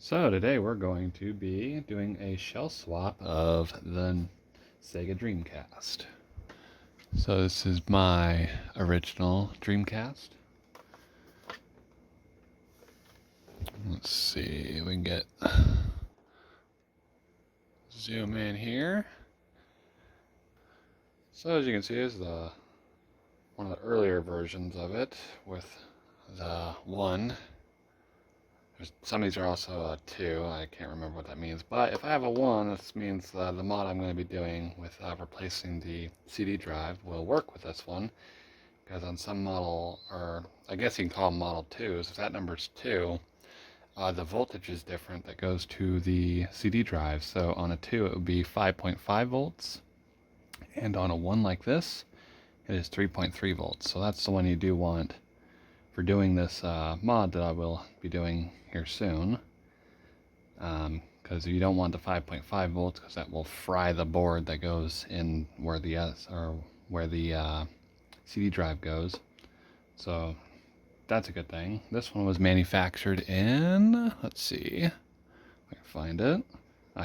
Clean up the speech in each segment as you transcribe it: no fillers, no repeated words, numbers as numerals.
So today we're going to be doing a shell swap of the Sega Dreamcast. So this is my original Dreamcast. Let's see, we can get zoom in here. So as you can see, this is one of the earlier versions of it with the 1. Some of these are also a 2. I can't remember what that means. But if I have a 1, this means the mod I'm going to be doing with replacing the CD drive will work with this one. Because on some model, or I guess you can call them Model 2s, if that number's 2, the voltage is different that goes to the CD drive. So on a 2 it would be 5.5 volts. And on a 1 like this, it is 3.3 volts. So that's the one you do want for doing this mod that I will be doing here soon, because you don't want the 5.5 volts because that will fry the board that goes in where the CD drive goes. So that's a good thing. This one was manufactured in, let's see if I can find it.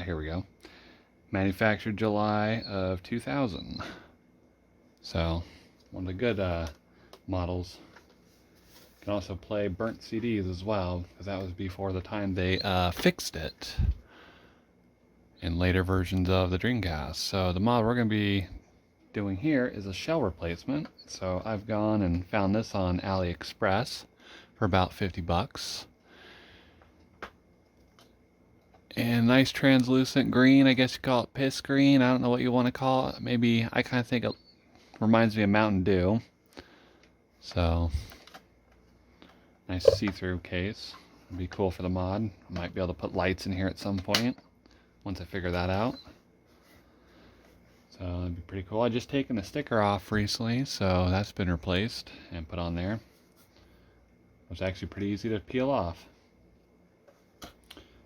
Here we go. Manufactured July of 2000. So one of the good models. Can also play burnt CDs as well, because that was before the time they fixed it in later versions of the Dreamcast. So the mod we're going to be doing here is a shell replacement. So I've gone and found this on AliExpress for about 50 bucks. And nice translucent green, I guess you call it piss green. I don't know what you want to call it. Maybe I kind of think it reminds me of Mountain Dew. So nice see-through case. It'd be cool for the mod. I might be able to put lights in here at some point once I figure that out. So that'd be pretty cool. I just taken the sticker off recently, so that's been replaced and put on there. It's actually pretty easy to peel off.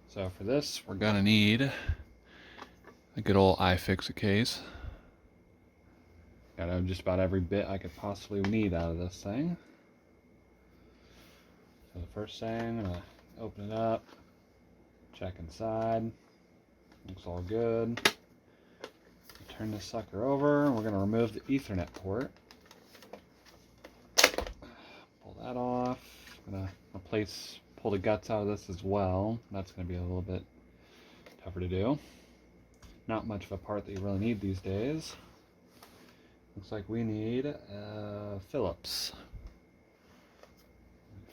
So for this, we're gonna need a good old iFixit case. Got just about every bit I could possibly need out of this thing. So the first thing, I'm gonna open it up, check inside. Looks all good. Turn this sucker over, and we're gonna remove the Ethernet port. Pull that off. I'm gonna pull the guts out of this as well. That's gonna be a little bit tougher to do. Not much of a part that you really need these days. Looks like we need Phillips.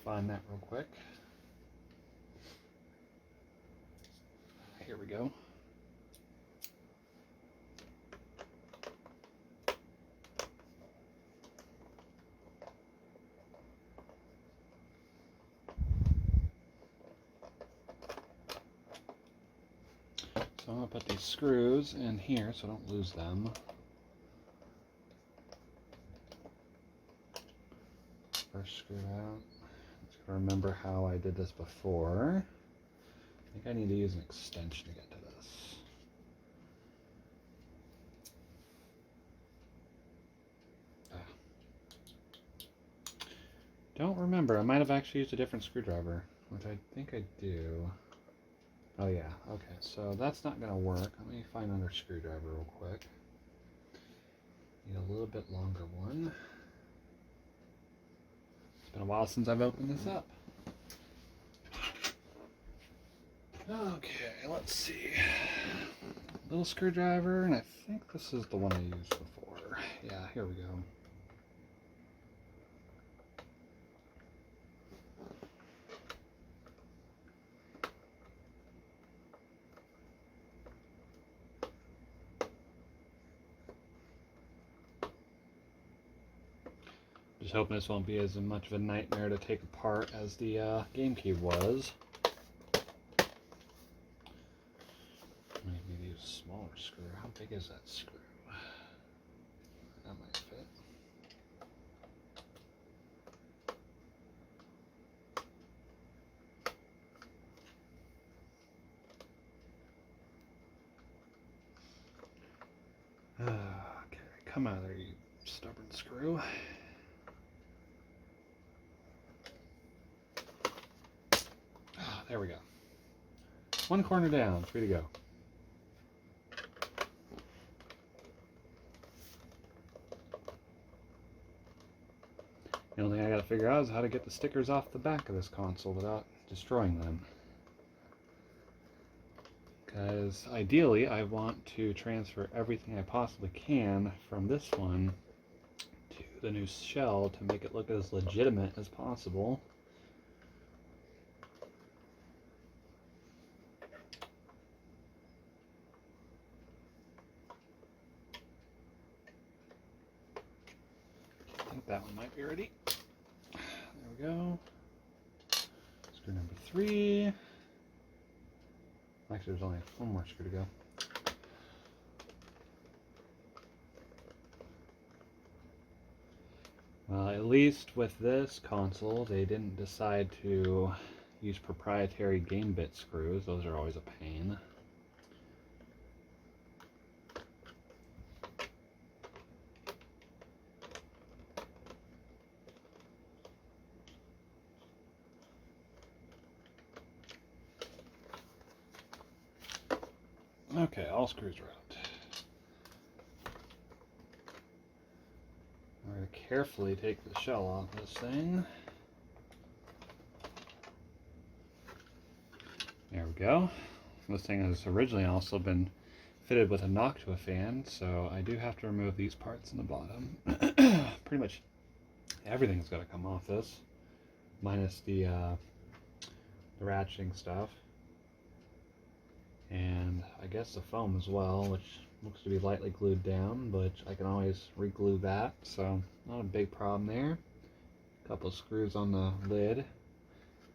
Find that real quick. Here we go. So I'm going to put these screws in here so I don't lose them. First screw out. Let's remember how I did this before. I think I need to use an extension to get to this. Don't remember. I might have actually used a different screwdriver, which I think I do. Oh yeah, okay, so that's not gonna work. Let me find another screwdriver real quick. Need a little bit longer one. It's been a while since I've opened this up. Okay, let's see. Little screwdriver, and I think this is the one I used before. Yeah, here we go. Just hoping this won't be as much of a nightmare to take apart as the GameCube was. Maybe use a smaller screw. How big is that screw? That might fit. Okay, come out of there, you stubborn screw. There we go. One corner down, free to go. The only thing I gotta figure out is how to get the stickers off the back of this console without destroying them. Because ideally I want to transfer everything I possibly can from this one to the new shell to make it look as legitimate as possible. I think that one might be ready. There we go. Screw number 3. Actually, there's only one more screw to go. At least with this console, they didn't decide to use proprietary game bit screws. Those are always a pain. Okay, all screws are out. We're going to carefully take the shell off this thing. There we go. This thing has originally also been fitted with a Noctua fan, so I do have to remove these parts in the bottom. Pretty much everything's got to come off this, minus the ratcheting stuff. And I guess the foam as well, which looks to be lightly glued down, but I can always re-glue that, so not a big problem there. A couple of screws on the lid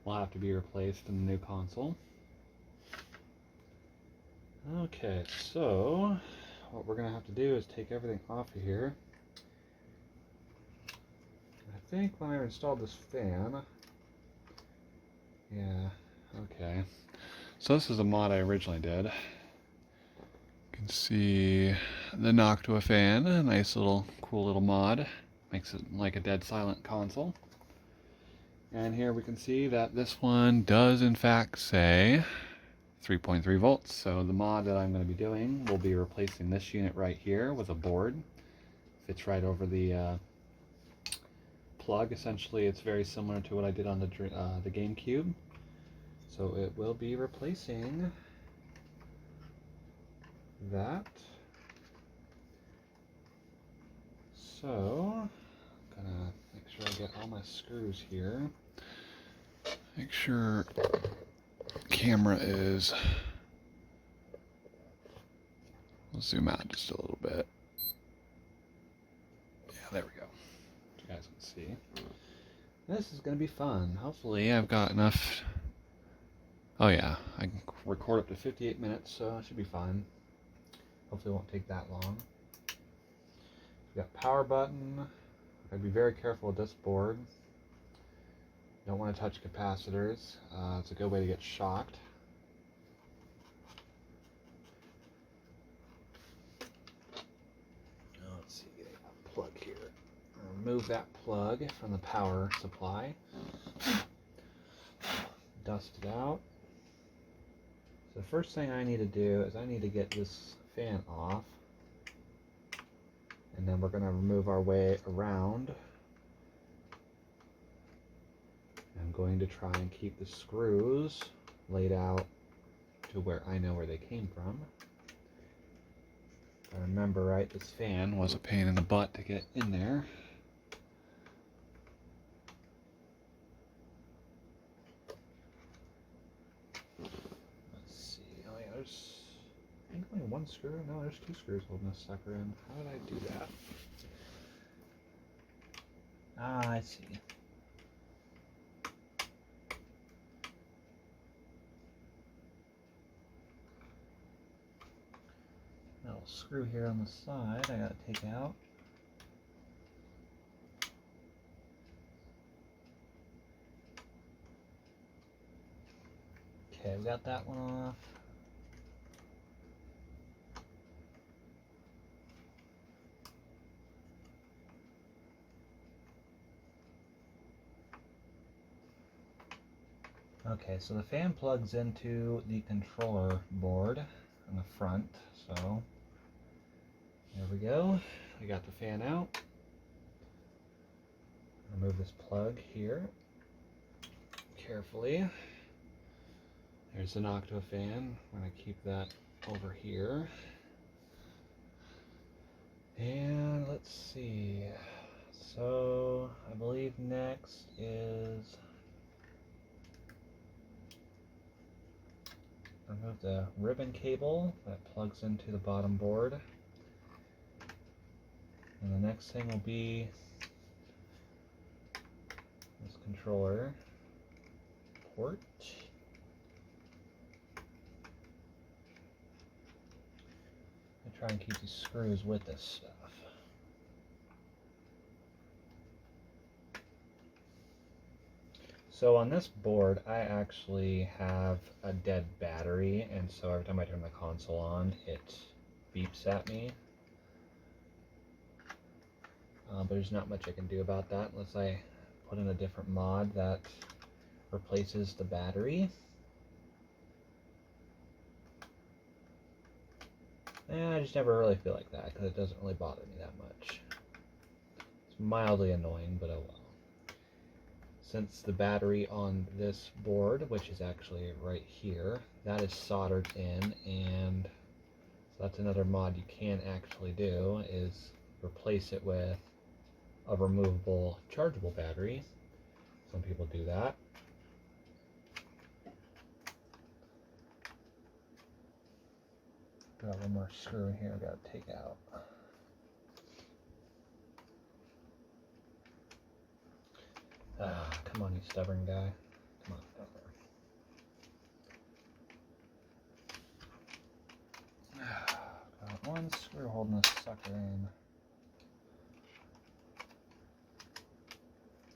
will have to be replaced in the new console. Okay, so what we're going to have to do is take everything off of here. I think when I installed this fan, yeah, okay. So this is the mod I originally did. You can see the Noctua fan, a nice little, cool little mod. Makes it like a dead silent console. And here we can see that this one does in fact say 3.3 volts. So the mod that I'm going to be doing will be replacing this unit right here with a board. Fits right over the plug. Essentially, it's very similar to what I did on the GameCube. So it will be replacing that. So I'm gonna make sure I get all my screws here. Make sure camera is, we'll zoom out just a little bit. Yeah, there we go. You guys can see. This is gonna be fun. Hopefully I've got enough. Oh yeah, I can record up to 58 minutes, so it should be fine. Hopefully it won't take that long. We've got power button. I'd be very careful with this board. Don't want to touch capacitors. It's a good way to get shocked. Let's see, get a plug here. Remove that plug from the power supply. Dust it out. So the first thing I need to do is I need to get this fan off, and then we're going to remove our way around. I'm going to try and keep the screws laid out to where I know where they came from. If I remember right, this fan was a pain in the butt to get in there. I think only one screw? No, there's two screws holding this sucker in. How did I do that? Ah, I see. Little screw here on the side I gotta take out. Okay, we got that one off. Okay, so the fan plugs into the controller board on the front, so there we go. I got the fan out. Remove this plug here carefully. There's an octo fan. I'm going to keep that over here. And let's see. So I believe next is remove the ribbon cable that plugs into the bottom board. And the next thing will be this controller port. I try and keep these screws with this stuff. So on this board, I actually have a dead battery, and so every time I turn the console on, it beeps at me. But there's not much I can do about that unless I put in a different mod that replaces the battery. And I just never really feel like that because it doesn't really bother me that much. It's mildly annoying, but oh well. Since the battery on this board, which is actually right here, that is soldered in, and so that's another mod you can actually do, is replace it with a removable chargeable battery. Some people do that. Got one more screw in here I gotta take out. Ah, come on, you stubborn guy. Come on, down there. Got one screw holding this sucker in.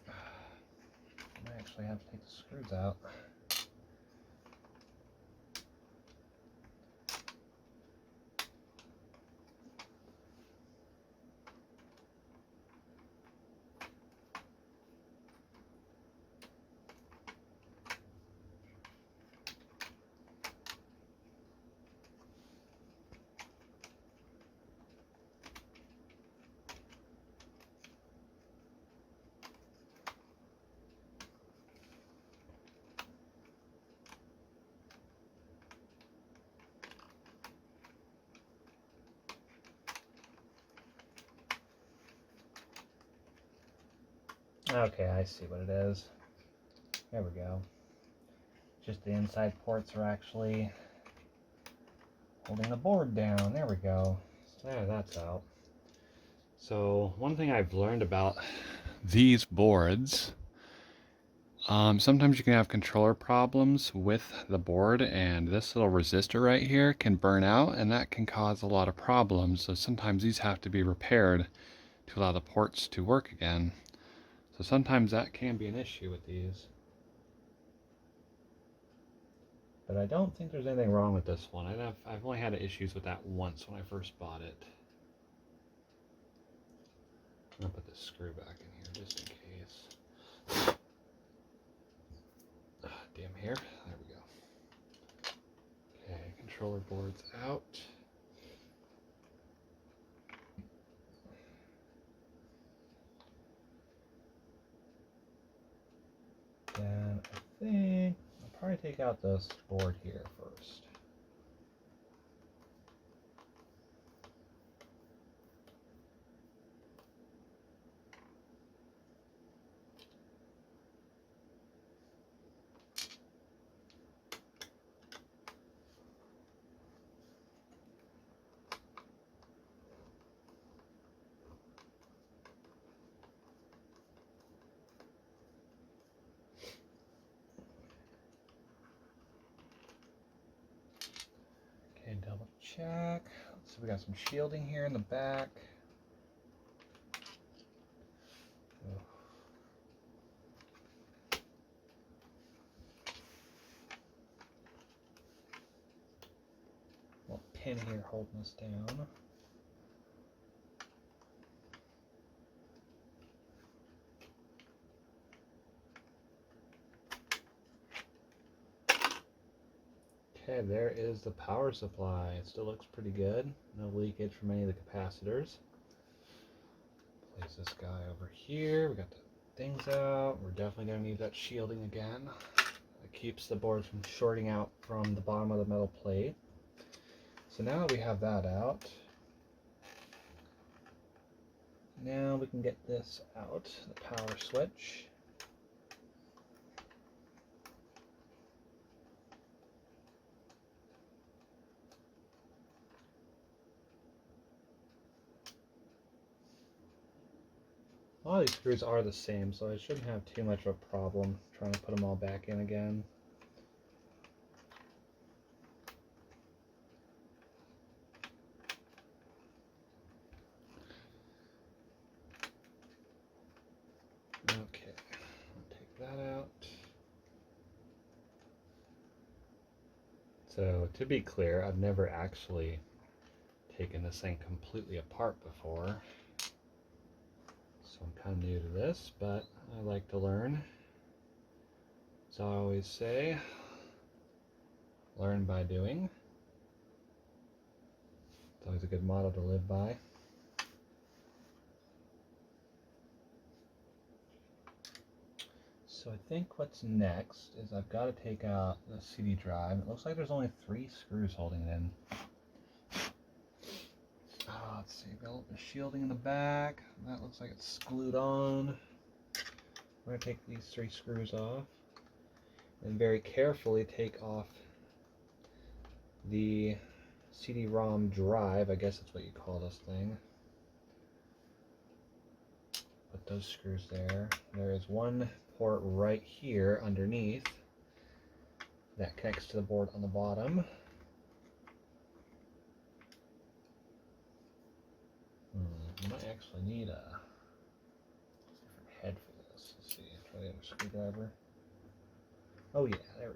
I actually have to take the screws out. Okay, I see what it is. There we go. Just the inside ports are actually holding the board down. There we go. So there, that's out. So one thing I've learned about These boards, sometimes you can have controller problems with the board, and this little resistor right here can burn out, and that can cause a lot of problems. So sometimes these have to be repaired to allow the ports to work again. So sometimes that can be an issue with these. But I don't think there's anything wrong with this one. I've only had issues with that once when I first bought it. I'm gonna put this screw back in here just in case. Damn hair. There we go. Okay, controller board's out. And I think I'll probably take out this board here first. Okay, double check. So we got some shielding here in the back. Little pin here holding us down. Okay, there is the power supply. It still looks pretty good. No leakage from any of the capacitors. Place this guy over here. We got the things out. We're definitely going to need that shielding again. It keeps the board from shorting out from the bottom of the metal plate. So now that we have that out, now we can get this out, the power switch. A lot of these screws are the same, so I shouldn't have too much of a problem trying to put them all back in again. Okay, I'll take that out. So to be clear, I've never actually taken this thing completely apart before. So I'm kind of new to this, but I like to learn. As I always say, learn by doing. It's always a good motto to live by. So I think what's next is I've got to take out the CD drive. It looks like there's only 3 screws holding it in. Let's see, got the shielding in the back. That looks like it's glued on. We're going to take these 3 screws off and very carefully take off the CD-ROM drive. I guess that's what you call this thing. Put those screws there. There is one port right here underneath that connects to the board on the bottom. I might actually need a different head for this. Let's see, try the other screwdriver. Oh yeah, there we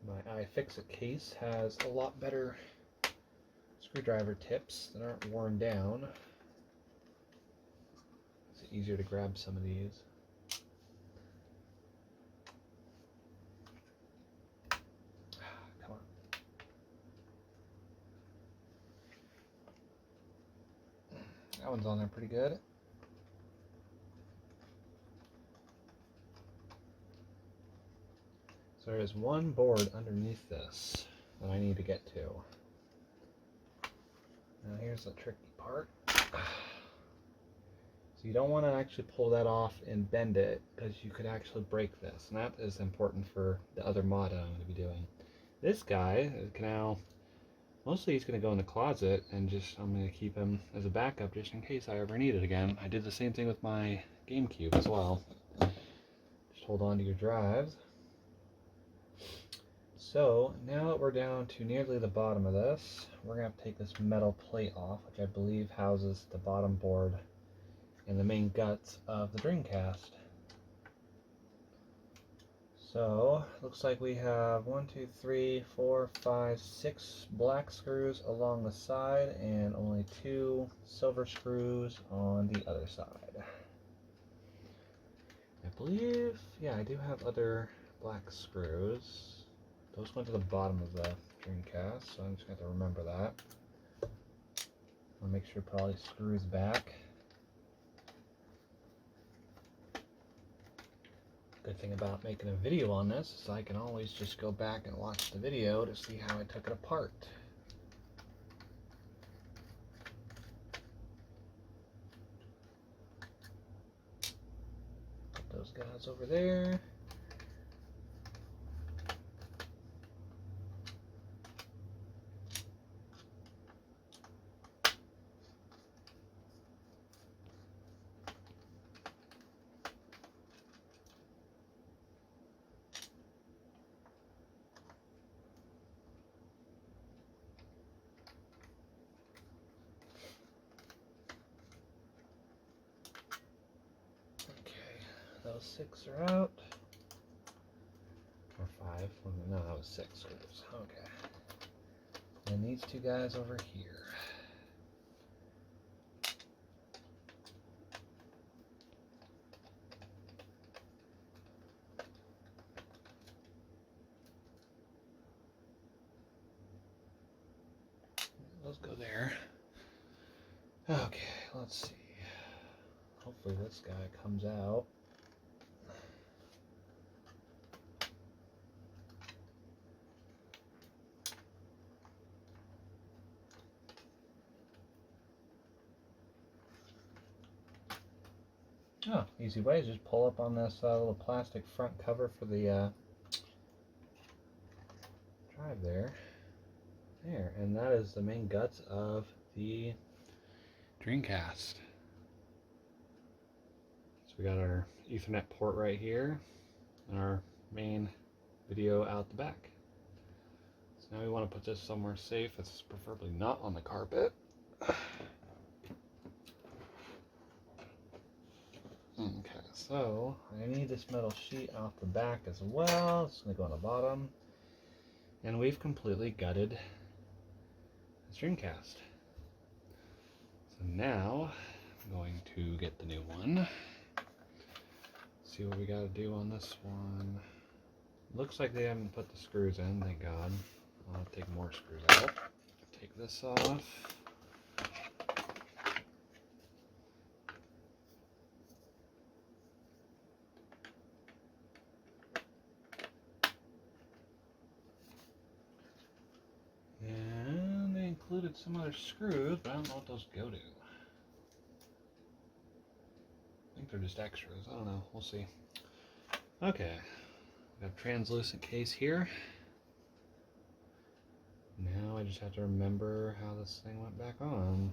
go. My iFixit case has a lot better screwdriver tips that aren't worn down. It's easier to grab some of these. Come on. That one's on there pretty good. So there is one board underneath this that I need to get to. Now here's the tricky part. So you don't want to actually pull that off and bend it, because you could actually break this, and that is important for the other mod I'm going to be doing. This guy is now, mostly he's going to go in the closet, and just I'm going to keep him as a backup just in case I ever need it again. I did the same thing with my GameCube as well. Just hold on to your drives. So now that we're down to nearly the bottom of this, we're going to have to take this metal plate off, which I believe houses the bottom board and the main guts of the Dreamcast. So looks like we have 1, 2, 3, 4, 5, 6 black screws along the side and only 2 silver screws on the other side. I believe, yeah, I do have other black screws. Those went to the bottom of the Dreamcast, so I'm just going to have to remember that. I'll make sure to put all these screws back. Good thing about making a video on this is I can always just go back and watch the video to see how I took it apart. Put those guys over there. Those 6 are out. Or 5. No, that was 6 screws. Okay. And these 2 guys over here. those go there. Okay, let's see. Hopefully this guy comes out. Oh, easy way is just pull up on this little plastic front cover for the drive there. There, and that is the main guts of the Dreamcast. So we got our Ethernet port right here, and our main video out the back. So now we want to put this somewhere safe. It's preferably not on the carpet. Okay, So I need this metal sheet off the back as well. It's going to go on the bottom. And we've completely gutted the Dreamcast. so now I'm going to get the new one. See what we got to do on this one. Looks like they haven't put the screws in, thank God. I'll have to take more screws out. Take this off. And they included some other screws, but I don't know what those go to. I think they're just extras. I don't know. We'll see. Okay. We have a translucent case here. Now I just have to remember how this thing went back on.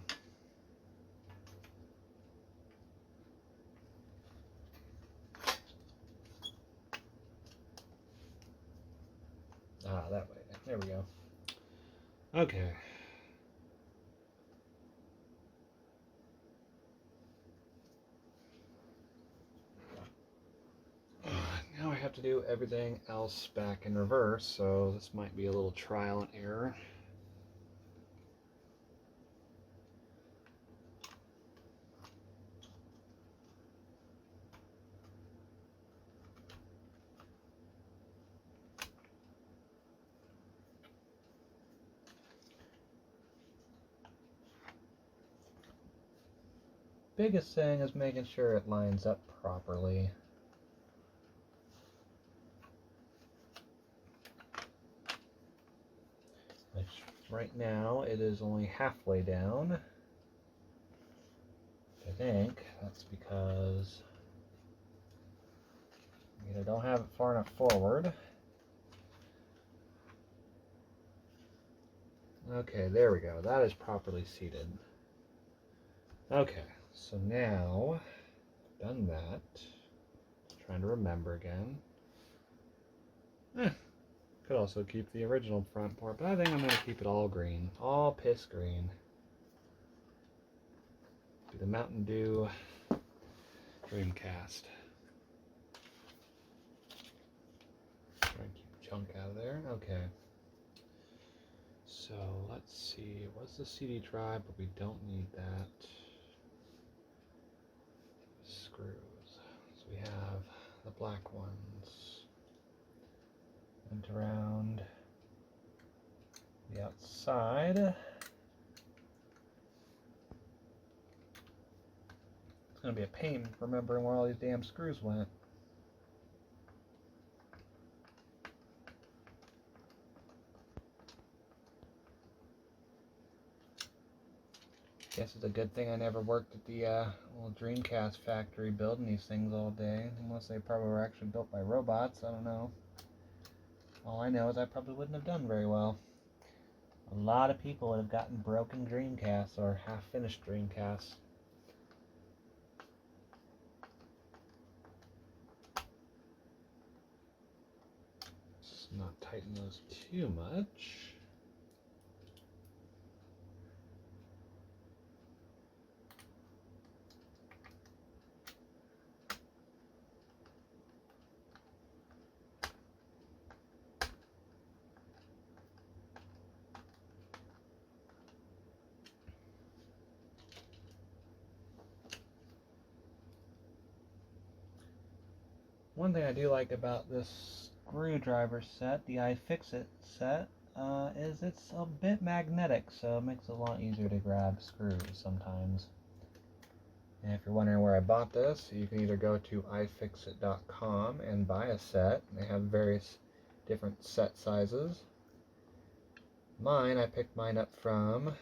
Ah, that way. There we go. Okay. Now I have to do everything else back in reverse, so this might be a little trial and error. Biggest thing is making sure it lines up properly. Which right now it is only halfway down. I think that's because I don't have it far enough forward. Okay, there we go. That is properly seated. Okay, so now I've done that. Trying to remember again. Could also keep the original front part, but I think I'm going to keep it all green. All piss green. Do the Mountain Dew Dreamcast. Try and keep junk out of there. Okay. So let's see. What's the CD drive? But we don't need that. Screws. So we have the black ones. Went around the outside. It's going to be a pain remembering where all these damn screws went. Guess it's a good thing I never worked at the little Dreamcast factory building these things all day. Unless they probably were actually built by robots, I don't know. All I know is I probably wouldn't have done very well. A lot of people would have gotten broken Dreamcasts or half-finished Dreamcasts. Let's not tighten those too much. One thing I do like about this screwdriver set, the iFixit set, is it's a bit magnetic, so it makes it a lot easier to grab screws sometimes. And if you're wondering where I bought this, you can either go to ifixit.com and buy a set. They have various different set sizes. I picked mine up from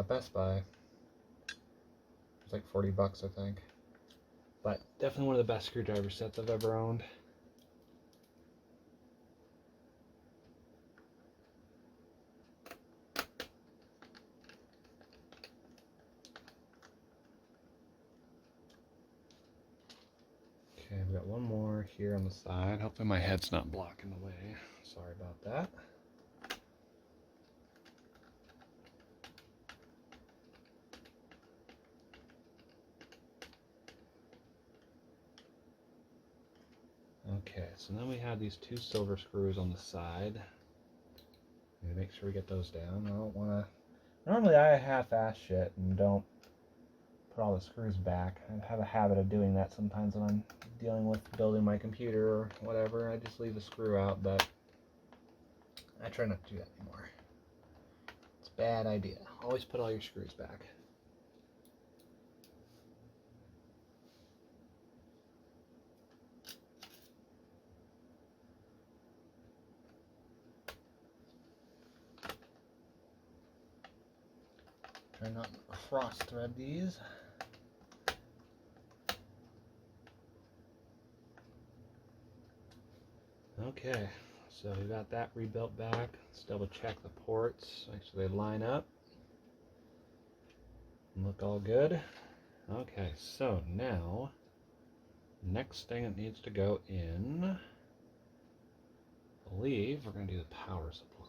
Best Buy. It's like 40 bucks, I think. But definitely one of the best screwdriver sets I've ever owned. Okay, I've got one more here on the side. Hopefully my head's not blocking the way. Sorry about that. Okay, so then we have these two silver screws on the side. Need to make sure we get those down. I don't want to... Normally I half-ass shit and don't put all the screws back. I have a habit of doing that sometimes when I'm dealing with building my computer or whatever. I just leave a screw out, but I try not to do that anymore. It's a bad idea. Always put all your screws back. Try not to cross thread these. Okay, so we got that rebuilt back. Let's double check the ports, make sure they line up and look all good. Okay, so now next thing that needs to go in, I believe we're going to do the power supply.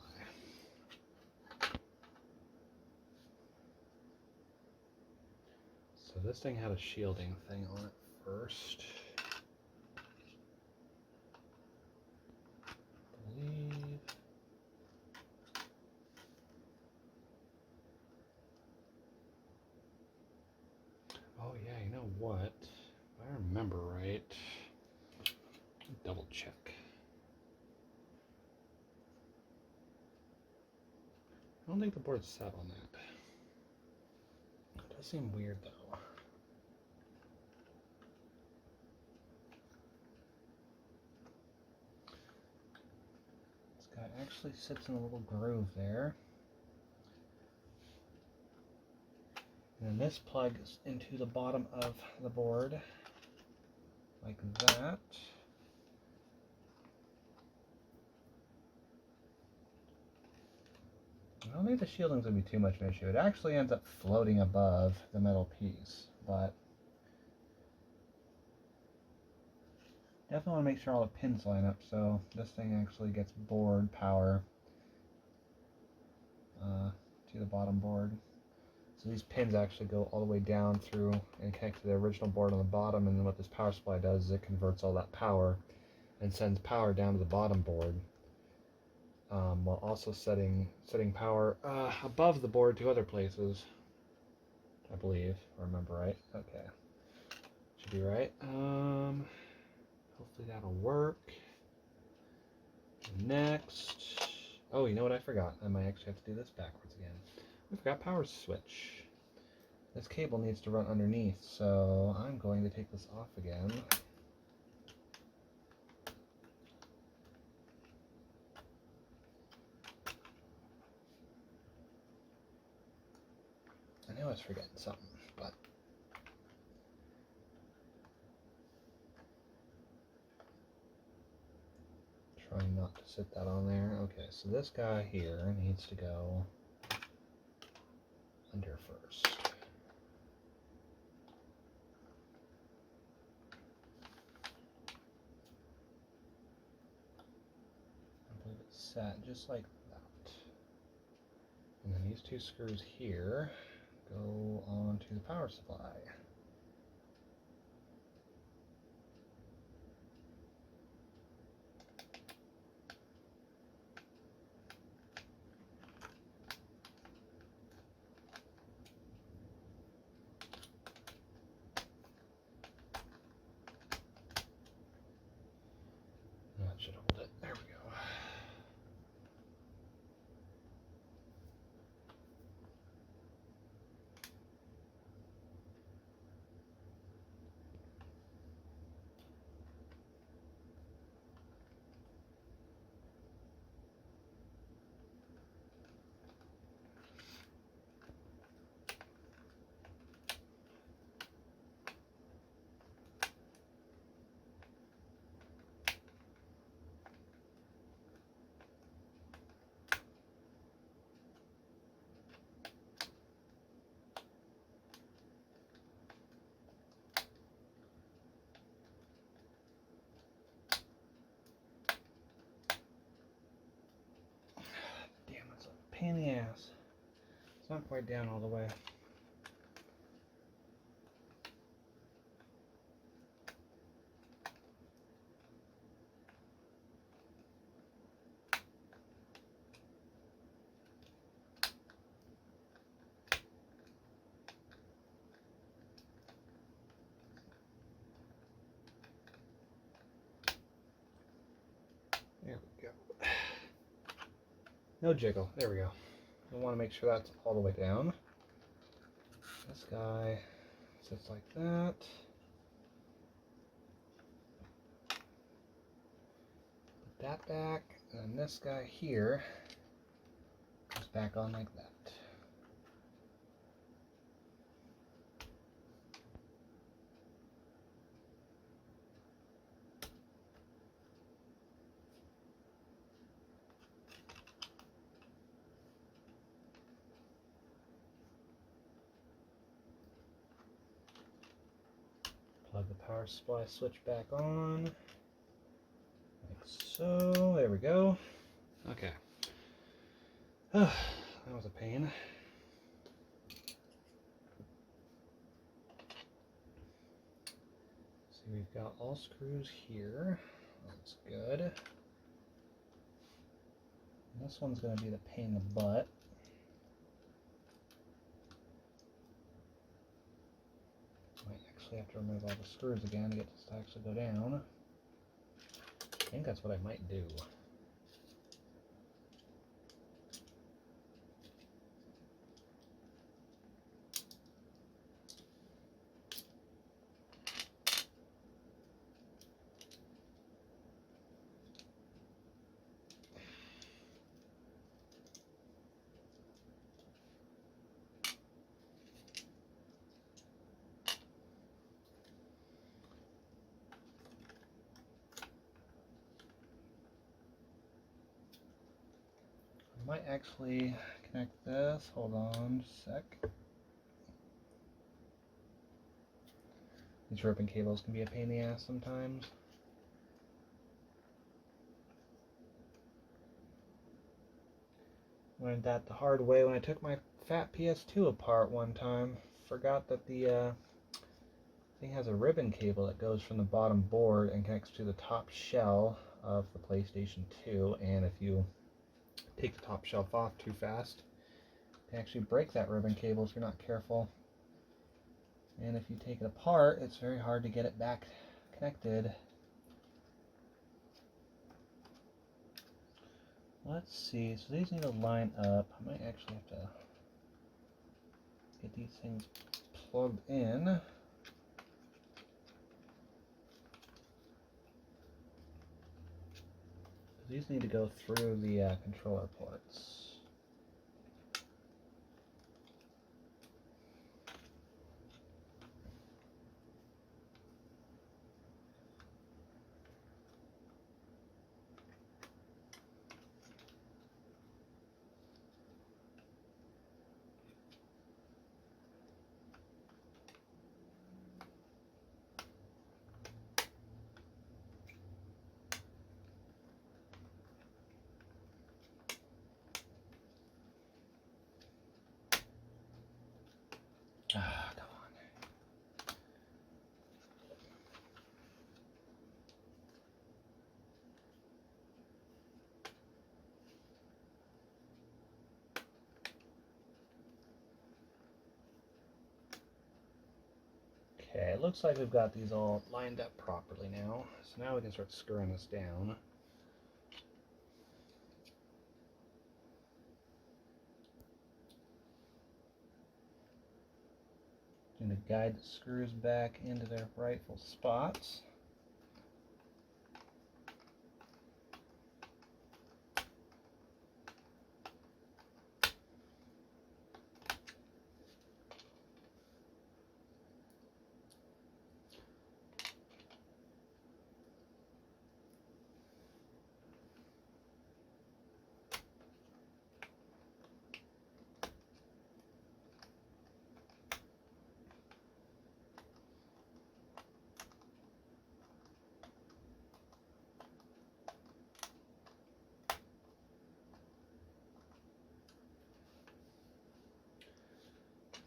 So this thing had a shielding thing on it first. I believe. Oh yeah, you know what? If I remember right, double check. I don't think the board's set on that. It does seem weird though. This guy actually sits in a little groove there. And then this plugs into the bottom of the board like that. I don't think the shielding's going to be too much of an issue. It actually ends up floating above the metal piece, but definitely want to make sure all the pins line up so this thing actually gets board power to the bottom board. So these pins actually go all the way down through and connect to the original board on the bottom, and then what this power supply does is it converts all that power and sends power down to the bottom board, while also setting power above the board to other places, I believe, if I remember right. Okay, should be right. Hopefully that'll work. Next, oh, you know what I forgot? I might actually have to do this backwards again. We forgot power switch. This cable needs to run underneath, so I'm going to take this off again. I knew I was forgetting something, but trying not to sit that on there. Okay, so this guy here needs to go under first. I believe it's set just like that. And then these two screws here go onto the power supply. That should hold it. There we go. pain in the ass. It's not quite down all the way. There we go. No jiggle. There we go. I want to make sure that's all the way down. This guy sits like that. Put that back. And this guy here goes back on like that. Plug the power supply switch back on, like so. There we go. Okay. That was a pain. So we've got all screws here. That's good. And this one's going to be the pain in the butt. Might actually have to remove all the screws again to get this to actually go down. I think that's what I might do. I might actually connect this. Hold on just a sec. These ribbon cables can be a pain in the ass sometimes. Learned that the hard way when I took my fat PS2 apart one time. Forgot that the thing has a ribbon cable that goes from the bottom board and connects to the top shell of the PlayStation 2, and if you take the top shelf off too fast, you can actually break that ribbon cable if you're not careful. And if you take it apart, it's very hard to get it back connected. Let's see, so these need to line up. I might actually have to get these things plugged in. These need to go through the controller ports. Ah, come on. Okay, it looks like we've got these all lined up properly now. So now we can start screwing this down. And the guide the screws back into their rightful spots.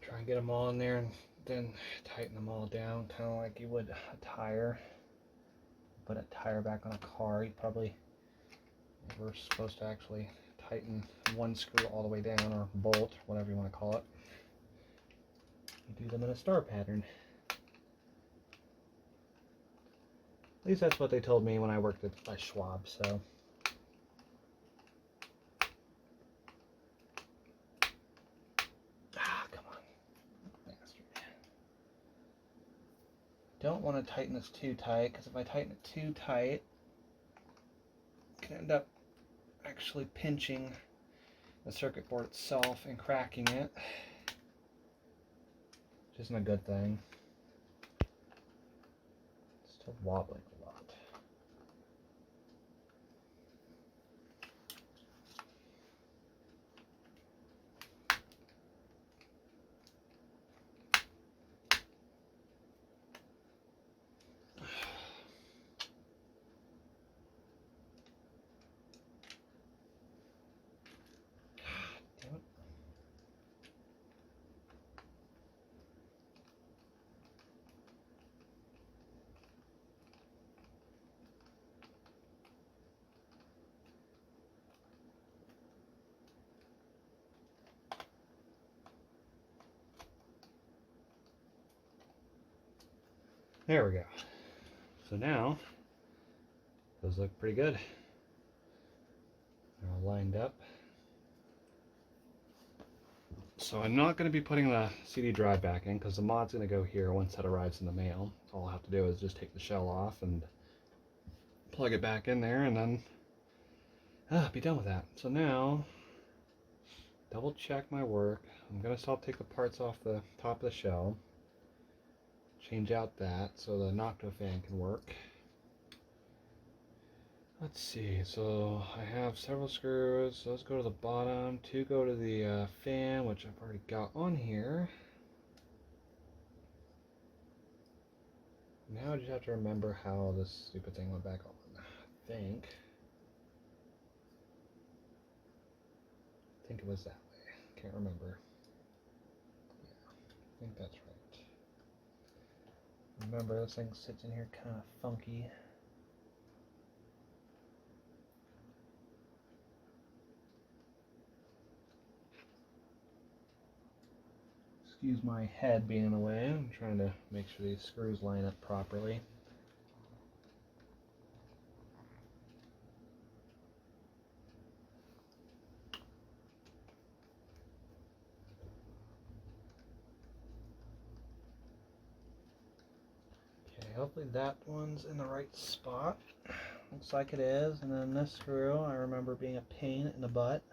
Try and get them all in there and then tighten them all down, kind of like you would a tire. Put a tire back on a car, you probably were supposed to actually tighten one screw all the way down, or bolt, whatever you want to call it. You do them in a star pattern. At least that's what they told me when I worked at Schwab, so. Come on. Bastard. Don't want to tighten this too tight, because if I tighten it too tight, I can end up actually pinching the circuit board itself and cracking it, which isn't a good thing. It's still wobbling a lot. Damn it. There we go. So now, those look pretty good. They're all lined up. So I'm not going to be putting the CD drive back in, because the mod's going to go here once that arrives in the mail. All I'll have to do is just take the shell off and plug it back in there, and then be done with that. So now, double check my work. I'm going to still take the parts off the top of the shell. Change out that so the Nocto fan can work. Let's see, so I have several screws. Those go to the bottom, 2 go to the fan, which I've already got on here. Now I just have to remember how this stupid thing went back on. I think it was that way. Can't remember. Yeah, I think that's right. Remember, this thing sits in here kind of funky. Excuse my head being in the way. I'm trying to make sure these screws line up properly. Okay, hopefully that one's in the right spot. Looks like it is. And then this screw, I remember being a pain in the butt.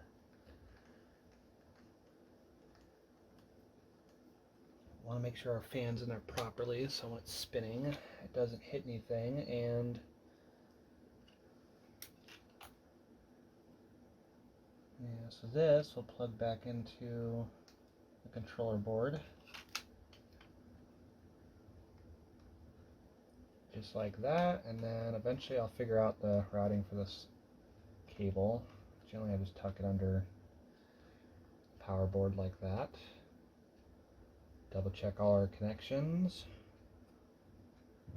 Want to make sure our fan's in there properly so when it's spinning it doesn't hit anything. And yeah, so this will plug back into the controller board just like that, and then eventually I'll figure out the routing for this cable. Generally I just tuck it under the power board like that. Double check all our connections.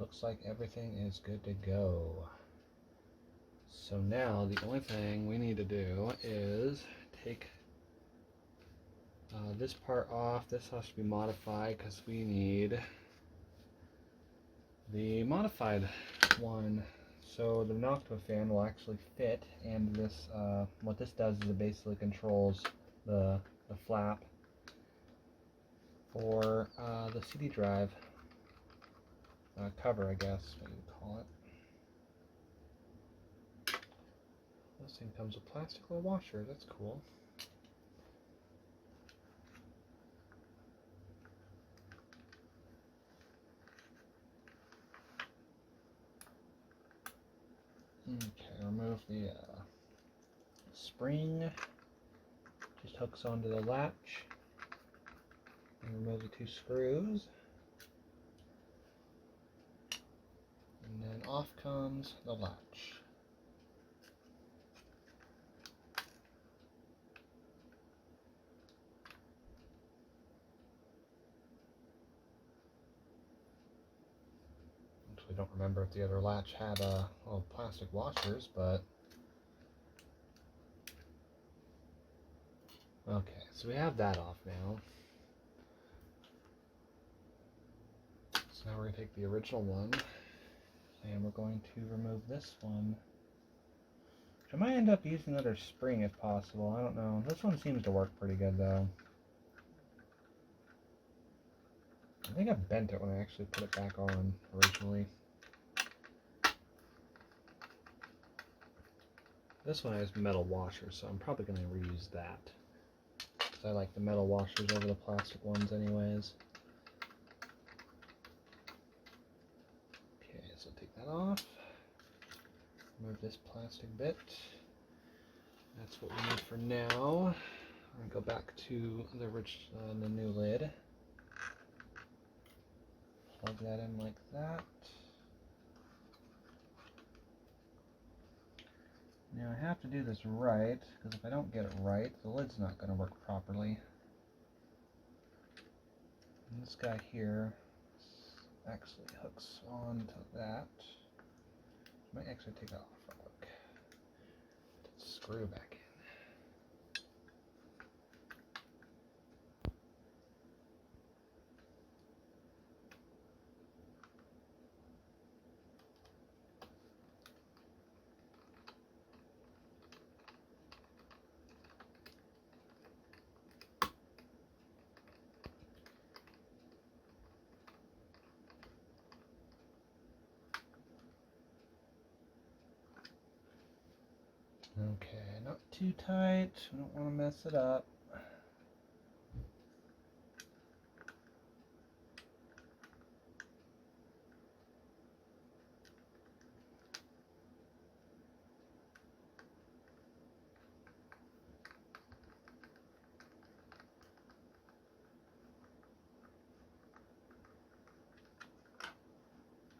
Looks like everything is good to go. So now the only thing we need to do is take this part off. This has to be modified because we need the modified one. So the Nocto fan will actually fit, and this what this does is it basically controls the flap for the CD drive cover, I guess what you would call it. This thing comes with a plastic little washer. That's cool. Okay, remove the spring. Just hooks onto the latch. And remove the 2 screws. And then off comes the latch. actually don't remember if the other latch had little plastic washers, but okay, so we have that off now. So now we're going to take the original one and we're going to remove this one. I might end up using another spring if possible. I don't know. This one seems to work pretty good though. I think I bent it when I actually put it back on originally. This one has metal washers, so I'm probably going to reuse that. Because I like the metal washers over the plastic ones anyways. Okay, so take that off. Remove this plastic bit. That's what we need for now. I'm going to go back to the new lid. Plug that in like that. Now I have to do this right, because if I don't get it right, the lid's not going to work properly. And this guy here actually hooks onto that. I might actually take that off real quick. Put the screw back in. Okay, not too tight. We don't want to mess it up.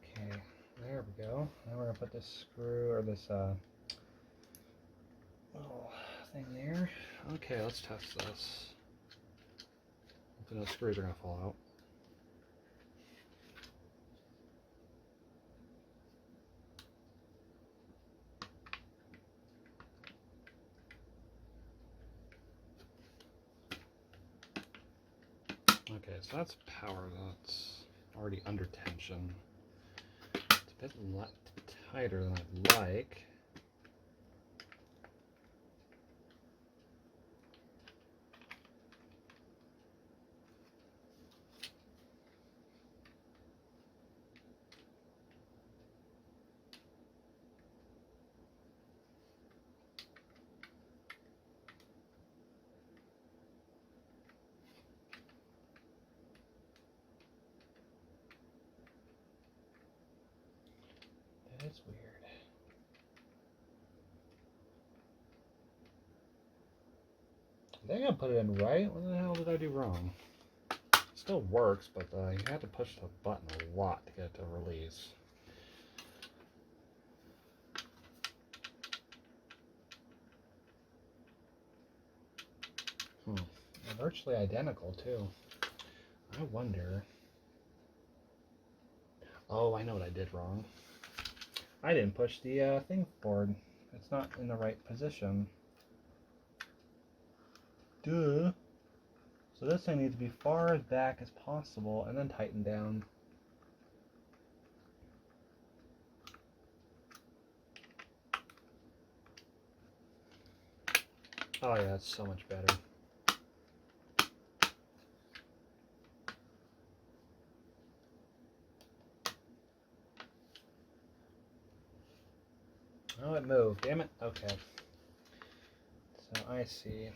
Okay, there we go. Now we're going to put this screw, or this little thing there. Okay, let's test this. Hopefully those screws are going to fall out. Okay, so that's power. That's already under tension. It's a bit tighter than I'd like. That's weird. I think I put it in right. What the hell did I do wrong? It still works, but you had to push the button a lot to get it to release. They're virtually identical too. I wonder. Oh, I know what I did wrong. I didn't push the thing forward. It's not in the right position. Duh. So this thing needs to be far as back as possible and then tighten down. Oh yeah, that's so much better. Oh, it moved. Damn it. Okay. So I see.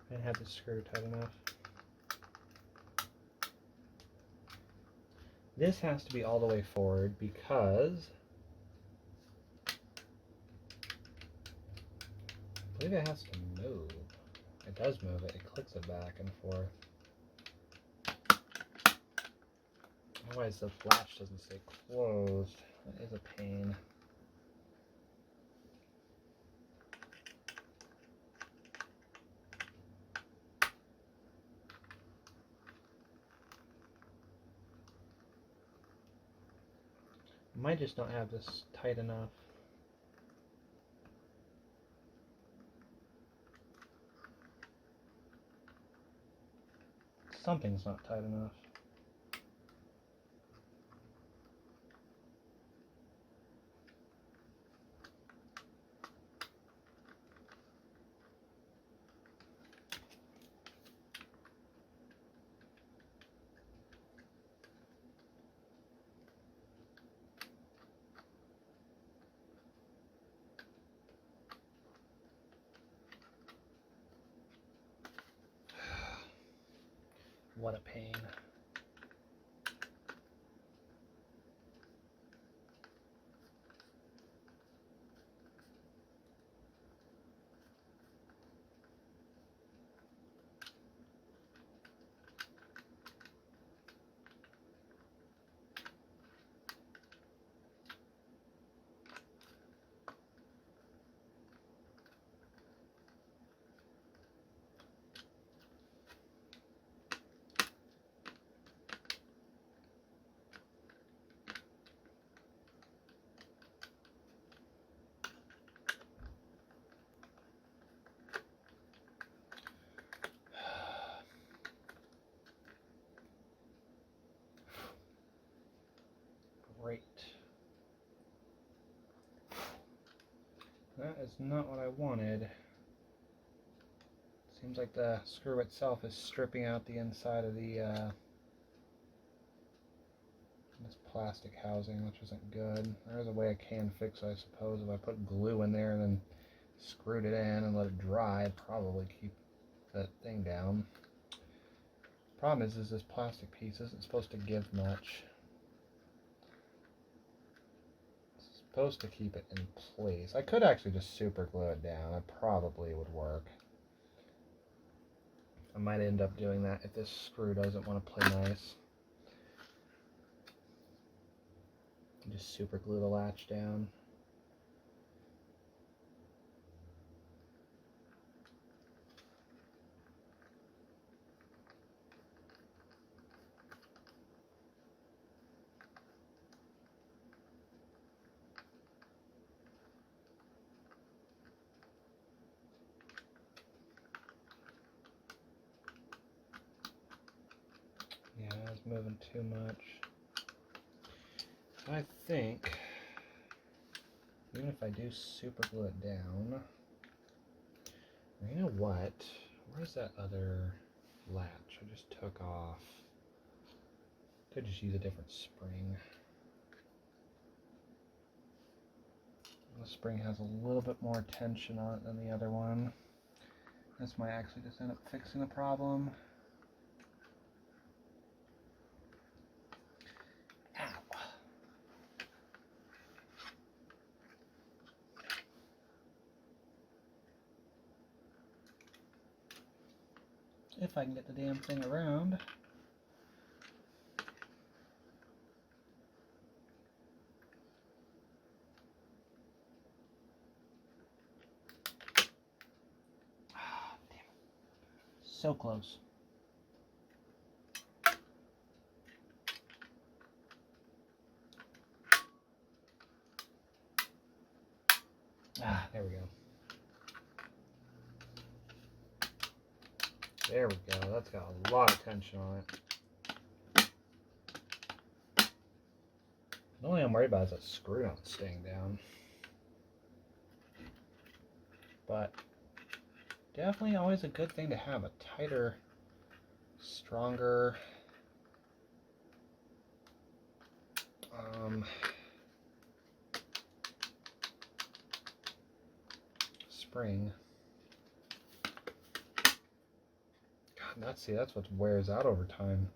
I didn't have the screw tight enough. This has to be all the way forward because I believe it has to move. It does move it. It clicks it back and forth. Otherwise the latch doesn't stay closed. That is a pain. Might just not have this tight enough. Something's not tight enough. What a pain. Great. That is not what I wanted. Seems like the screw itself is stripping out the inside of the this plastic housing, which isn't good. There's a way I can fix it, I suppose. If I put glue in there and then screwed it in and let it dry, it'd probably keep that thing down. Problem is this plastic piece isn't supposed to give much. It's supposed to keep it in place. I could actually just super glue it down. It probably would work. I might end up doing that if this screw doesn't want to play nice. Just super glue the latch down. Yeah, it's moving too much. I think, even if I do super glue it down, you know what? Where's that other latch I just took off? Could just use a different spring. The spring has a little bit more tension on it than the other one. This might actually just end up fixing the problem. Ow. If I can get the damn thing around. Ah, damn it. So close. Ah, there we go. There we go. That's got a lot of tension on it. The only thing I'm worried about is that screw not staying down. But definitely always a good thing to have a tighter, stronger spring. God, that's what wears out over time.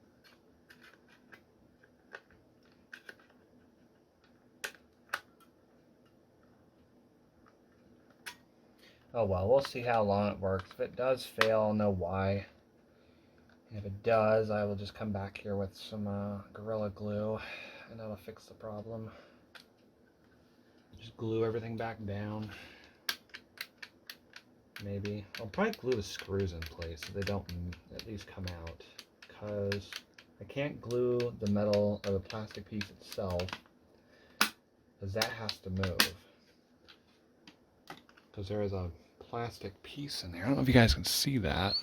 Oh well, we'll see how long it works. If it does fail, I'll know why. If it does, I will just come back here with some Gorilla Glue, and that'll fix the problem. Just glue everything back down. Maybe. I'll probably glue the screws in place so they don't at least come out. Because I can't glue the metal or the plastic piece itself. because that has to move. Because there is a plastic piece in there. I don't know if you guys can see that,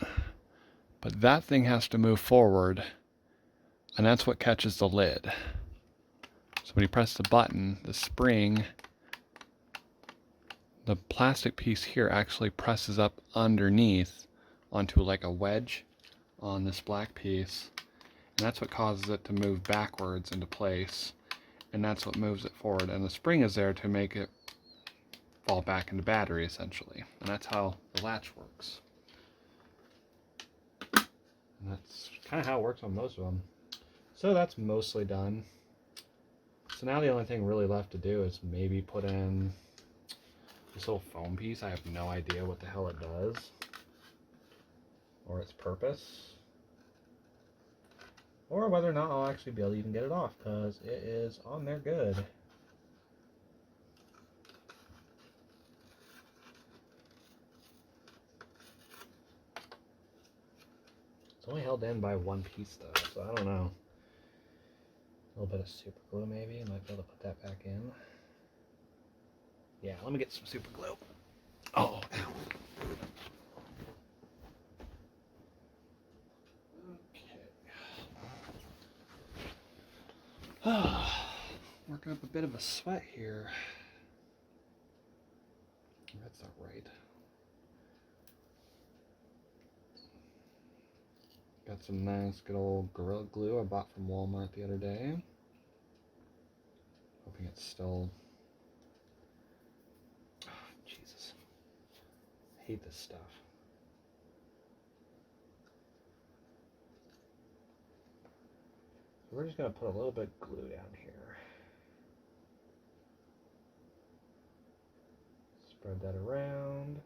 but that thing has to move forward, and that's what catches the lid. So when you press the button, the spring, the plastic piece here actually presses up underneath onto like a wedge on this black piece, and that's what causes it to move backwards into place, and that's what moves it forward. And the spring is there to make it fall back into battery, essentially. And that's how the latch works. And that's kind of how it works on most of them. So that's mostly done. So now the only thing really left to do is maybe put in this little foam piece. I have no idea what the hell it does or its purpose, or whether or not I'll actually be able to even get it off, because it is on there good. It's only held in by one piece though, so I don't know. A little bit of super glue maybe, I might be able to put that back in. Yeah, let me get some super glue. Oh, ow. Okay. Working up a bit of a sweat here. That's not right. Got some nice good old Gorilla Glue I bought from Walmart the other day. Hoping it's still... Oh, Jesus. I hate this stuff. So we're just going to put a little bit of glue down here. Spread that around.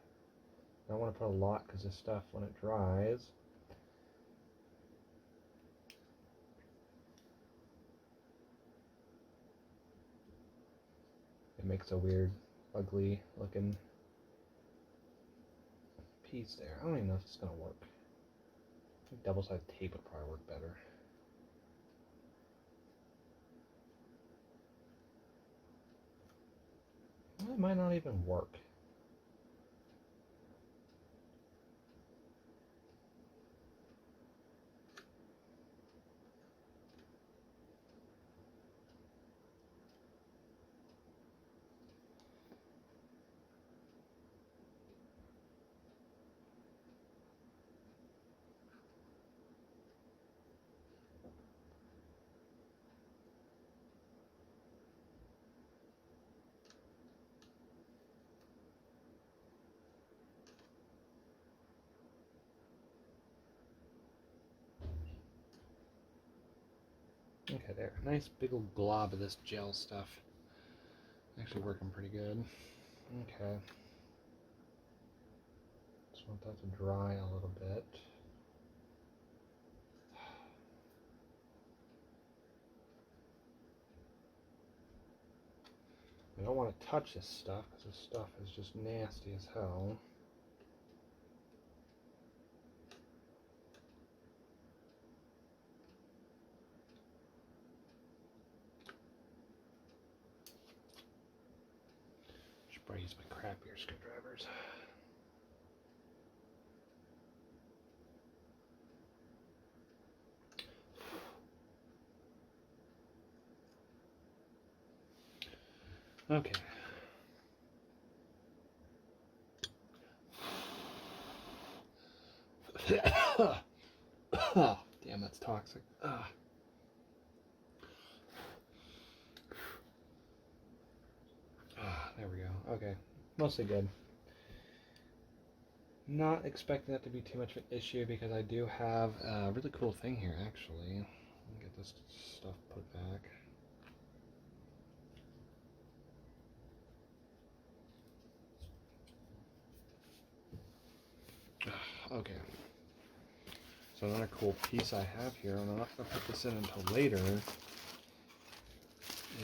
I don't want to put a lot because this stuff, when it dries, it makes a weird, ugly looking piece there. I don't even know if it's going to work. I think double-sided tape would probably work better. Well, it might not even work. Okay, there. Nice big old glob of this gel stuff. Actually working pretty good. Okay. Just want that to dry a little bit. I don't want to touch this stuff because this stuff is just nasty as hell. Should probably use my crappier screwdrivers. Okay. Damn, that's toxic. There we go. Okay. Mostly good. Not expecting that to be too much of an issue because I do have a really cool thing here, actually. Let me get this stuff put back. Okay. So another cool piece I have here, and I'm not going to put this in until later,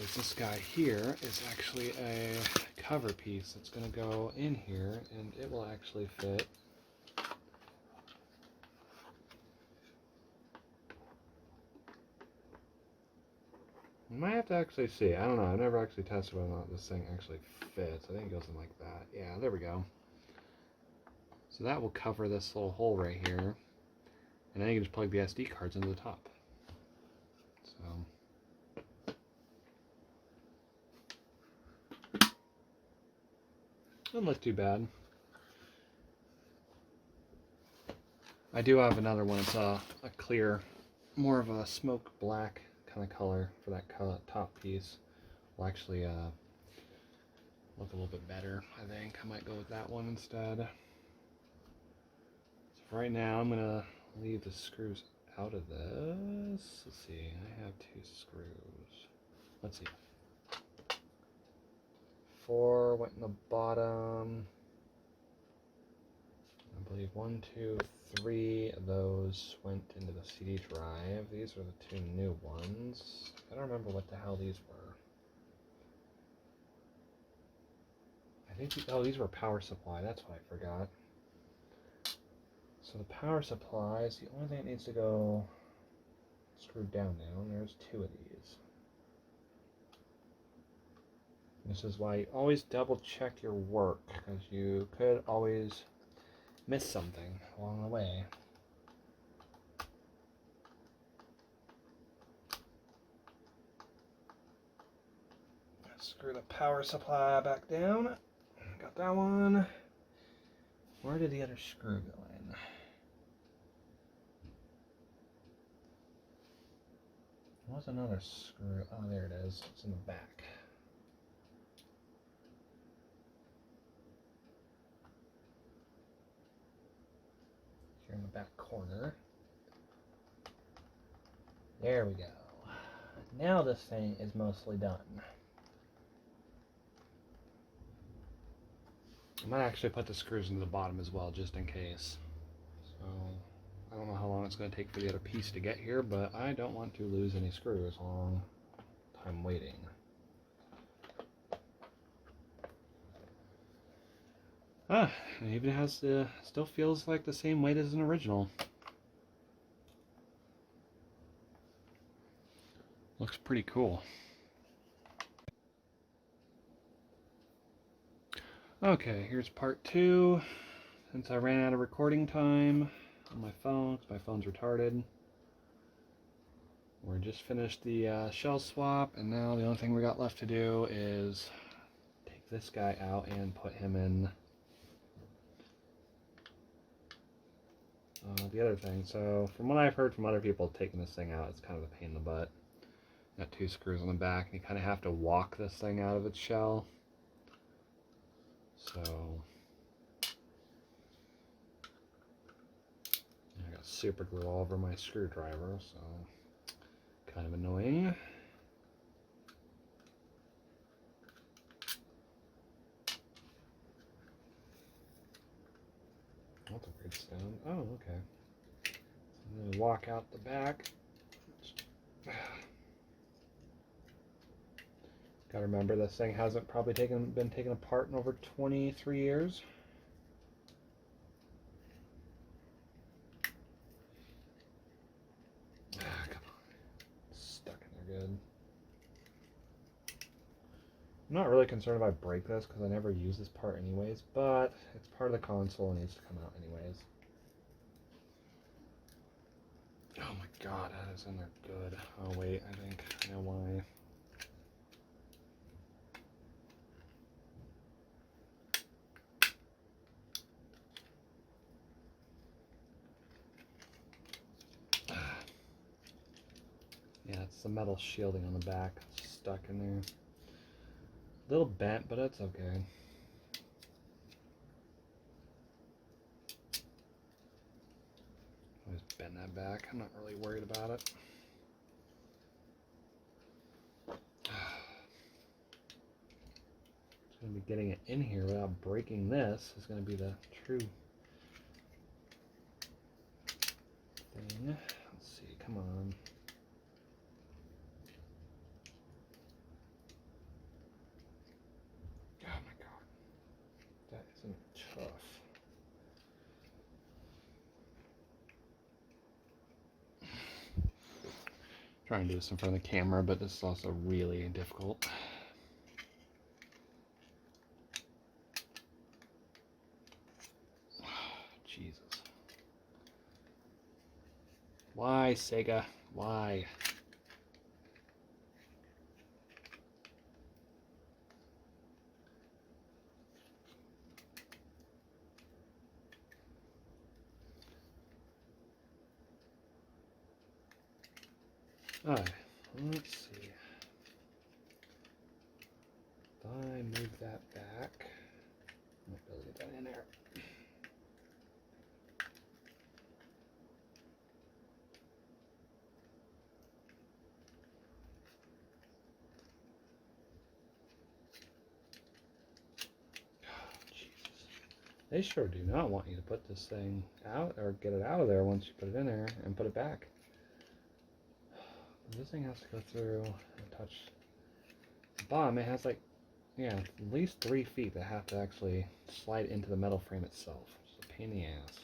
is this guy here is actually a cover piece that's going to go in here, and it will actually fit I might have to actually see. I don't know. I've never actually tested whether or not this thing actually fits. I think it goes in like that. Yeah, there we go. So that will cover this little hole right here. And then you can just plug the SD cards into the top. So doesn't look too bad. I do have another one. It's a clear, more of a smoke black kind of color for that top piece. Will actually look a little bit better. I think I might go with that one instead. So for right now, I'm gonna leave the screws out of this. Let's see. I have 2 screws. Let's see. 4 went in the bottom. I believe 1, 2, 3 of those went into the CD drive. These are the 2 new ones. I don't remember what the hell these were. I think, oh, these were power supply. That's what I forgot. So the power supply is the only thing that needs to go screwed down now, and there's 2 of these. This is why you always double check your work, because you could always miss something along the way. Screw the power supply back down. Got that one. Where did the other screw go in? There was another screw. Oh, there it is. It's in the back. Here in the back corner. There we go. Now this thing is mostly done. I might actually put the screws into the bottom as well, just in case. So, I don't know how long it's going to take for the other piece to get here, but I don't want to lose any screws long time waiting. Ah, it even has the, still feels like the same weight as an original. Looks pretty cool. Okay, here's part 2. Since I ran out of recording time on my phone, because my phone's retarded. We're just finished the shell swap, and now the only thing we got left to do is take this guy out and put him in the other thing. So from what I've heard from other people taking this thing out, it's kind of a pain in the butt. Got 2 screws on the back, and you kind of have to walk this thing out of its shell. So I got super glue all over my screwdriver, so kind of annoying. That's a weird sound. Oh, okay. So I'm gonna walk out the back. Gotta remember, this thing hasn't probably been taken apart in over 23 years. Ah, come on. It's stuck in there good. I'm not really concerned if I break this because I never use this part anyways, but it's part of the console and needs to come out anyways. Oh my god, that is in there good. Oh wait, I think I know why. Yeah, it's the metal shielding on the back stuck in there. A little bent, but that's okay. Always bend that back. I'm not really worried about it. It's going to be getting it in here without breaking this is going to be the true thing. Let's see, come on. Oh my god. That isn't tough. Trying to do this in front of the camera, but this is also really difficult. Jesus. Why, Sega? Why? Alright, let's see. If I move that back, I might be able to get that in there. They sure do not want you to put this thing out or get it out of there once you put it in there and put it back. This thing has to go through and touch the bottom. It has like, yeah, at least 3 feet that have to actually slide into the metal frame itself. It's a pain in the ass.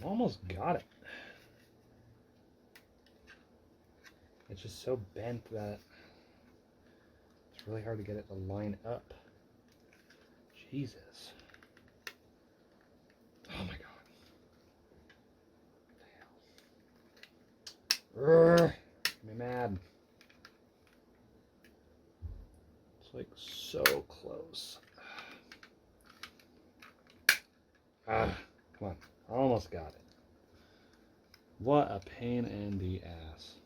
Almost got it. It's just so bent that it's really hard to get it to line up. Jesus. Oh my god. What the hell? Urgh. I'm mad. It's like so close. Ah, come on. Almost got it. What a pain in the ass.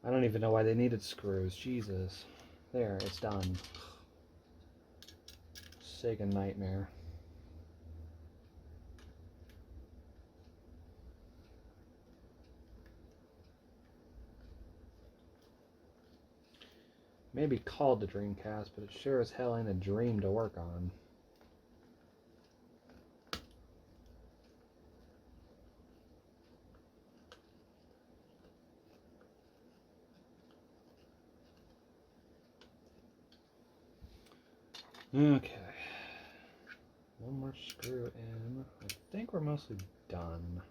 I don't even know why they needed screws. Jesus. There, it's done. Sega nightmare. Maybe called the Dreamcast, but it sure as hell ain't a dream to work on. Okay. One more screw in. I think we're mostly done.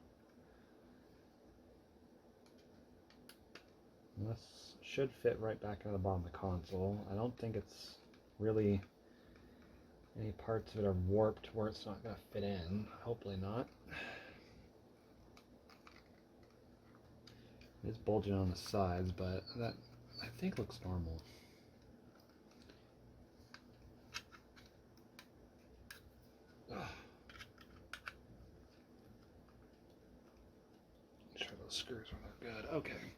This should fit right back into the bottom of the console. I don't think it's really any parts of it are warped where it's not going to fit in. Hopefully not. It's bulging on the sides, but that I think looks normal. Ugh. Make sure those screws are good. Okay.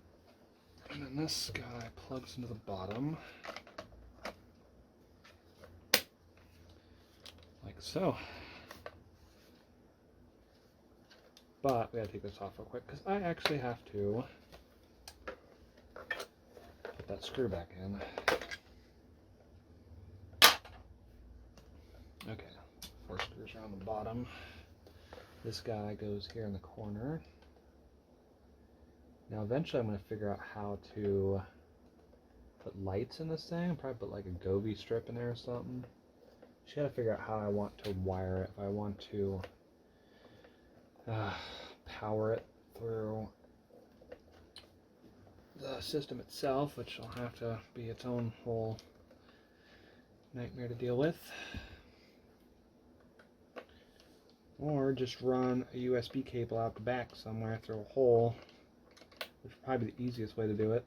And then this guy plugs into the bottom. Like so. But we gotta take this off real quick because I actually have to put that screw back in. Okay, 4 screws are on the bottom. This guy goes here in the corner. Now eventually I'm going to figure out how to put lights in this thing. Probably put like a Govee strip in there or something. Just got to figure out how I want to wire it. If I want to power it through the system itself, which will have to be its own whole nightmare to deal with. Or just run a USB cable out the back somewhere through a hole, which would probably be the easiest way to do it.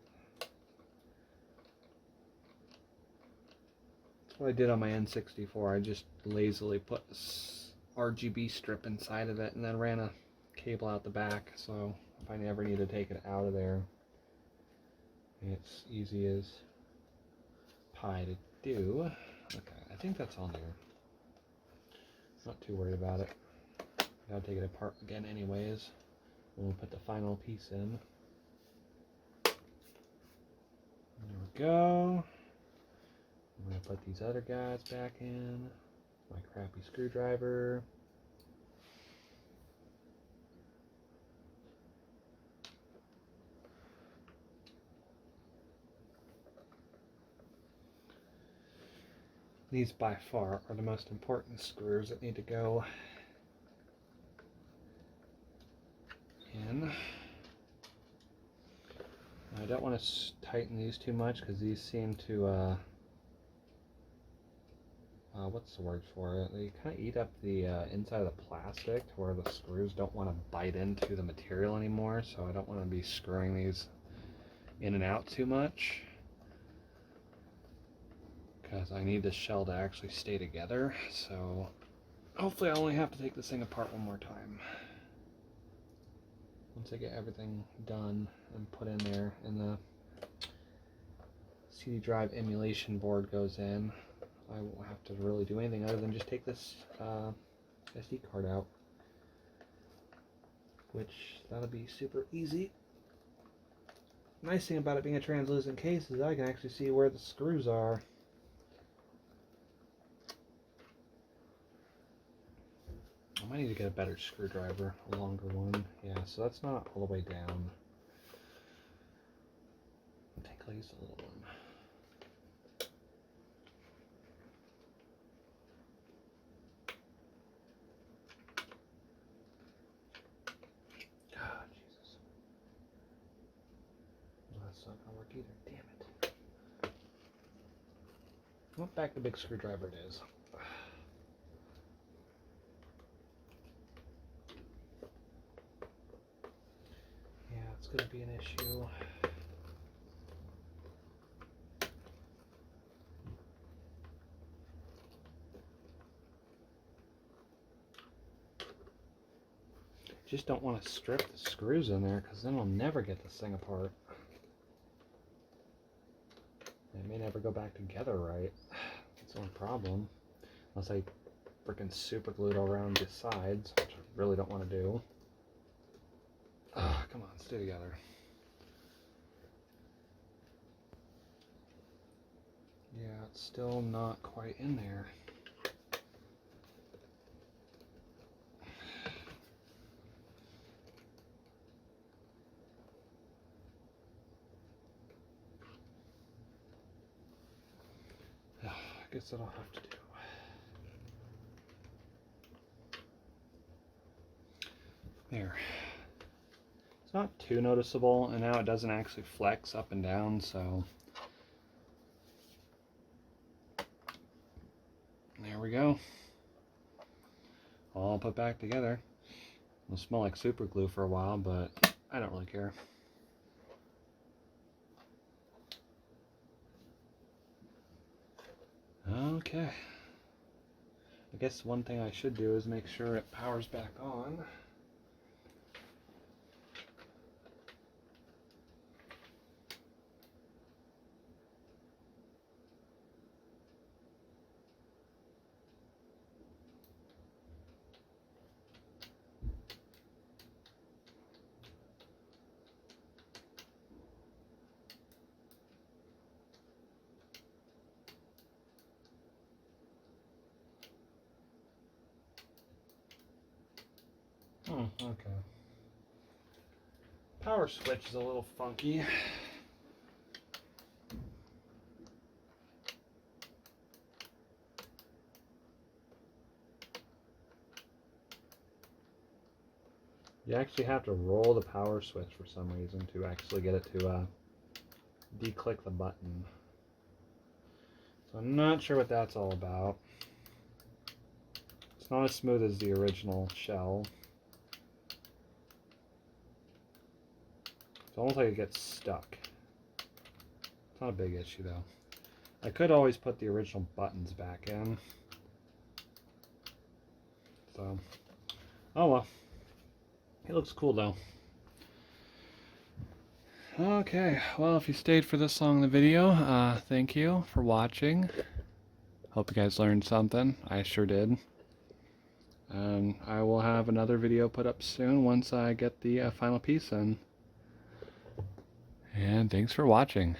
That's what I did on my N64. I just lazily put this RGB strip inside of it and then ran a cable out the back, so if I never need to take it out of there, it's easy as pie to do. Okay, I think that's on there. Not too worried about it. Gotta take it apart again anyways when we put the final piece in. go. I'm going to put these other guys back in. My crappy screwdriver. These by far are the most important screws that need to go in. I don't want to tighten these too much because these seem to, what's the word for it? They kind of eat up the inside of the plastic to where the screws don't want to bite into the material anymore, so I don't want to be screwing these in and out too much because I need this shell to actually stay together. So hopefully I only have to take this thing apart one more time. Once I get everything done and put in there and the CD drive emulation board goes in, I won't have to really do anything other than just take this SD card out, which that'll be super easy. Nice thing about it being a translucent case is I can actually see where the screws are. I might need to get a better screwdriver, a longer one. Yeah, so that's not all the way down. I'll take at least a little one. Ah, Jesus. Well, that's not gonna work either. Damn it. Well, back to big screwdriver it is. Yeah, it's gonna be an issue. Just don't want to strip the screws in there because then I'll never get this thing apart. It may never go back together right. That's the only problem. Unless I freaking super glued all around the sides, which I really don't want to do. Come on, stay together. Yeah, it's still not quite in there. I guess that'll have to do. There. It's not too noticeable, and now it doesn't actually flex up and down, so there we go. All put back together. It'll smell like super glue for a while, but I don't really care. Okay. I guess one thing I should do is make sure it powers back on. Okay. Power switch is a little funky. You actually have to roll the power switch for some reason to actually get it to de-click the button. So I'm not sure what that's all about. It's not as smooth as the original shell. It's almost like it gets stuck. It's not a big issue though. I could always put the original buttons back in. So, oh well. It looks cool though. Okay, well if you stayed for this long in the video, thank you for watching. Hope you guys learned something. I sure did. And I will have another video put up soon once I get the final piece in. And thanks for watching.